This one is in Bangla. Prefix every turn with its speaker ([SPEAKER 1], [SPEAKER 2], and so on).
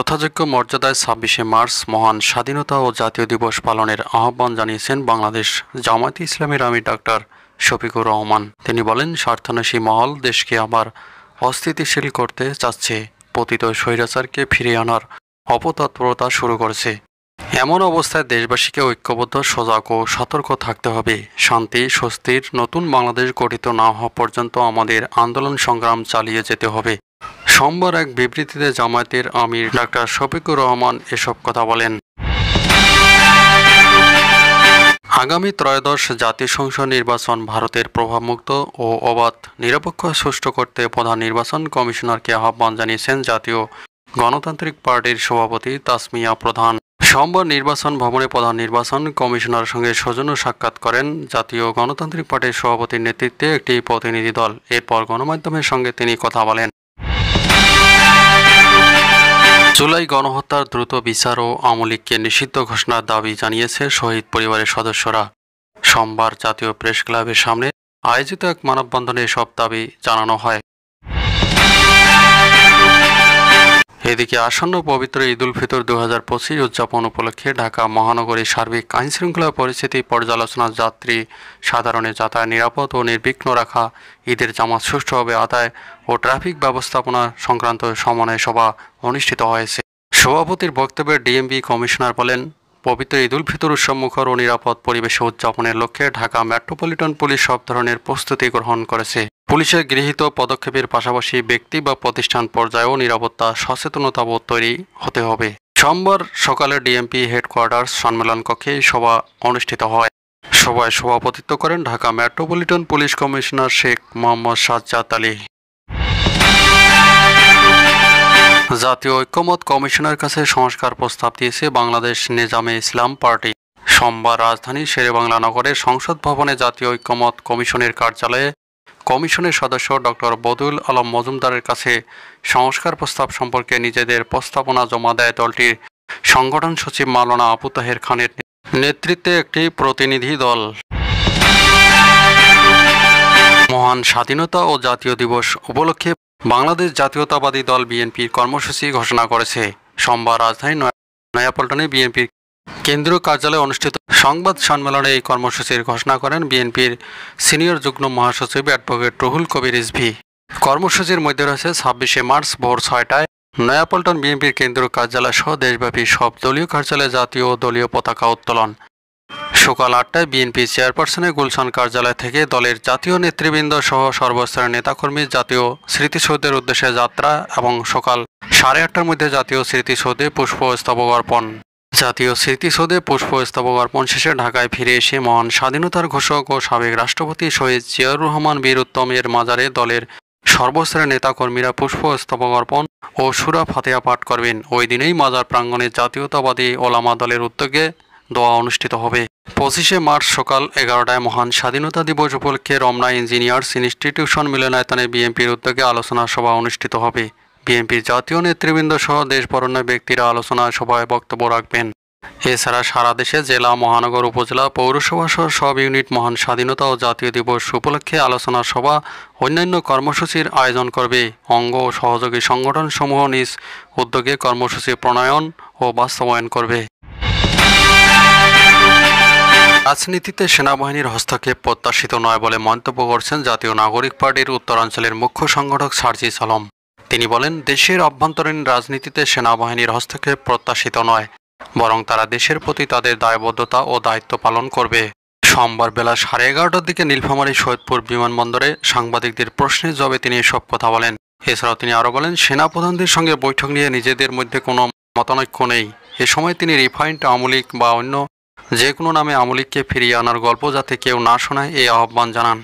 [SPEAKER 1] যথাযোগ্য মর্যাদায় ২৬শে মার্চ মহান স্বাধীনতা ও জাতীয় দিবস পালনের আহ্বান জানিয়েছেন বাংলাদেশ জামায়াতে ইসলামীর আমির ডাক্তার শফিকুর রহমান। তিনি বলেন, স্বার্থান্বেষী মহল দেশকে আবার অস্থিতিশীল করতে চাচ্ছে, পতিত স্বৈরাচারকে ফিরিয়ে আনার অপতৎপরতা শুরু করেছে। এমন অবস্থায় দেশবাসীকে ঐক্যবদ্ধ, সজাগ ও সতর্ক থাকতে হবে। শান্তি স্বস্তির নতুন বাংলাদেশ গঠিত না হওয়া পর্যন্ত আমাদের আন্দোলন সংগ্রাম চালিয়ে যেতে হবে। সোমবার এক বিবৃতিতে জামায়াতের আমির ডাক্তার শফিকুর রহমান এসব কথা বলেন। আগামী ত্রয়োদশ জাতীয় সংসদ নির্বাচন ভারতের প্রভাবমুক্ত ও অবাধ নিরপেক্ষ সুষ্ঠু করতে প্রধান নির্বাচন কমিশনারকে আহ্বান জানিয়েছেন জাতীয় গণতান্ত্রিক পার্টির সভাপতি তাসমিয়া প্রধান। সোমবার নির্বাচন ভবনে প্রধান নির্বাচন কমিশনারের সঙ্গে সৌজন্য সাক্ষাৎ করেন জাতীয় গণতান্ত্রিক পার্টির সভাপতির নেতৃত্বে একটি প্রতিনিধি দল। এরপর গণমাধ্যমের সঙ্গে তিনি কথা বলেন। জুলাই গণহত্যার দ্রুত বিচার ও আওয়ামী লীগকে নিষিদ্ধ ঘোষণার দাবি জানিয়েছে শহীদ পরিবারের সদস্যরা। সোমবার জাতীয় প্রেস ক্লাবের সামনে আয়োজিত এক মানববন্ধনে এসব দাবি জানানো হয়। এদিকে আসন্ন পবিত্র ঈদ উল ফিতর 2025 উদযাপন উপলক্ষে ঢাকা মহানগরীর সার্বিক আইনশৃঙ্খলা পরিস্থিতি পর্যালোচনা, যাত্রী সাধারণের যাতায়াত নিরাপদ ও নির্বিঘ্ন রাখা, ঈদের জামাত সুষ্ঠুভাবে আদায় ও ট্রাফিক ব্যবস্থাপনা সংক্রান্ত সমন্বয় সভা অনুষ্ঠিত হয়েছে। সভাপতির বক্তব্যে ডিএমপি কমিশনার বলেন, পবিত্র ঈদ উল ফিতর উৎসবমুখর ও নিরাপদ পরিবেশে উদযাপনের লক্ষ্যে ঢাকা মেট্রোপলিটন পুলিশ সব ধরনের প্রস্তুতি গ্রহণ করেছে। পুলিশের গৃহীত পদক্ষেপের পাশাপাশি ব্যক্তি বা প্রতিষ্ঠান পর্যায়েও নিরাপত্তা সচেতনতাবোধ তৈরি হতে হবে। সোমবার সকালে ডিএমপি হেডকোয়ার্টার্স সম্মেলন কক্ষে সভা অনুষ্ঠিত হয়। সভায় সভাপতিত্ব করেন Dhaka metropolitan police commissioner Sheikh Mohammad Sajjad Ali. জাতীয় ঐক্যমত কমিশনের কাছে সংস্কার প্রস্তাব দিয়েছে বাংলাদেশ নেজামে ইসলাম পার্টি। সোমবার রাজধানীর শেরেবাংলা নগরের সংসদ ভবনে জাতীয় ঐক্যমত কমিশনের কার্যালয়ে কমিশনের সদস্য ডক্টর বদুল আলম মজুমদারের কাছে সংস্কার প্রস্তাব সম্পর্কে নিজেদের প্রস্তাবনা জমা দেয় দলটির সংগঠন সচিব মাওলানা আবু তাহের খানের নেতৃত্বে একটি প্রতিনিধি দল। মহান স্বাধীনতা ও জাতীয় দিবস উপলক্ষে বাংলাদেশ জাতীয়তাবাদী দল বিএনপির কর্মসূচি ঘোষণা করেছে। সোমবার রাজধানীর নয়াপল্টনে বিএনপির কেন্দ্রীয় কার্যালয়ে অনুষ্ঠিত সংবাদ সম্মেলনে এই কর্মসূচির ঘোষণা করেন বিএনপির সিনিয়র যুগ্ম মহাসচিব অ্যাডভোকেট রুহুল কবির রিজভী। কর্মসূচির মধ্যে রয়েছে ২৬শে মার্চ ভোর ৬টায় নয়াপল্টন বিএনপির কেন্দ্রীয় কার্যালয় সহ দেশব্যাপী সব দলীয় কার্যালয়ে জাতীয় ও দলীয় পতাকা উত্তোলন। সকাল ৮টায় বিএনপি চেয়ারপারসনের গুলশান কার্যালয় থেকে দলের জাতীয় নেতৃবৃন্দ সহ সর্বস্তরের নেতাকর্মী জাতীয় স্মৃতিসৌধের উদ্দেশ্যে যাত্রা এবং সকাল ৮:৩০টার মধ্যে জাতীয় স্মৃতিসৌধে পুষ্পস্তবক অর্পণ। জাতীয় স্মৃতিসৌধে পুষ্পস্তবক অর্পণ শেষে ঢাকায় ফিরে এসে মহান স্বাধীনতার ঘোষক ও সাবেক রাষ্ট্রপতি শহীদ জিয়াউর রহমান বীর উত্তমের মাজারে দলের সর্বস্তরের নেতাকর্মীরা পুষ্পস্তবক অর্পণ ও সূরা ফাতিহা পাঠ করবেন। ওই দিনেই মাজার প্রাঙ্গণে জাতীয়তাবাদী ওলামা দলের উদ্যোগে দোয়া অনুষ্ঠিত হবে। ২৫শে মার্চ সকাল ১১টায় মহান স্বাধীনতা দিবস উপলক্ষে রমনা ইঞ্জিনিয়ার্স ইনস্টিটিউশন মিলনায়তনে বিএনপির উদ্যোগে আলোচনা সভা অনুষ্ঠিত হবে। বিএনপির জাতীয় নেতৃবৃন্দ সহ দেশ বরেণ্য ব্যক্তিরা আলোচনা সভায় বক্তব্য রাখবেন। এছাড়া সারা দেশে জেলা, মহানগর, উপজেলা, পৌরসভা সহ সব ইউনিট মহান স্বাধীনতা ও জাতীয় দিবস উপলক্ষে আলোচনা সভা অন্যান্য কর্মসূচির আয়োজন করবে। অঙ্গ ও সহযোগী সংগঠনসমূহ নিজ উদ্যোগে কর্মসূচি প্রণয়ন ও বাস্তবায়ন করবে। রাজনীতিতে সেনাবাহিনীর হস্তক্ষেপ প্রত্যাশিত নয় বলে মন্তব্য করছেন জাতীয় নাগরিক পার্টির উত্তরাঞ্চলের মুখ্য সংগঠক সার্জিস আলম। তিনি বলেন, দেশের অভ্যন্তরীণ রাজনীতিতে সেনাবাহিনীর হস্তক্ষেপ প্রত্যাশিত নয়, বরং তারা দেশের প্রতি তাদের দায়বদ্ধতা ও দায়িত্ব পালন করবে। সোমবার বেলা 11:30টার দিকে নীলফামারী সৈয়দপুর বিমানবন্দরে সাংবাদিকদের প্রশ্নের জবাবে তিনি এসব কথা বলেন। এছাড়াও তিনি আরও বলেন, সেনাপ্রধানদের সঙ্গে বৈঠক নিয়ে নিজেদের মধ্যে কোনো মতানৈক্য নেই। এ সময় তিনি রিফাইন্ড আওয়ামী লীগ বা অন্য যে কোনো নামে আওয়ামী লীগকে ফিরিয়ে আনার গল্প যাতে কেউ না শোনায় এই আহ্বান জানান।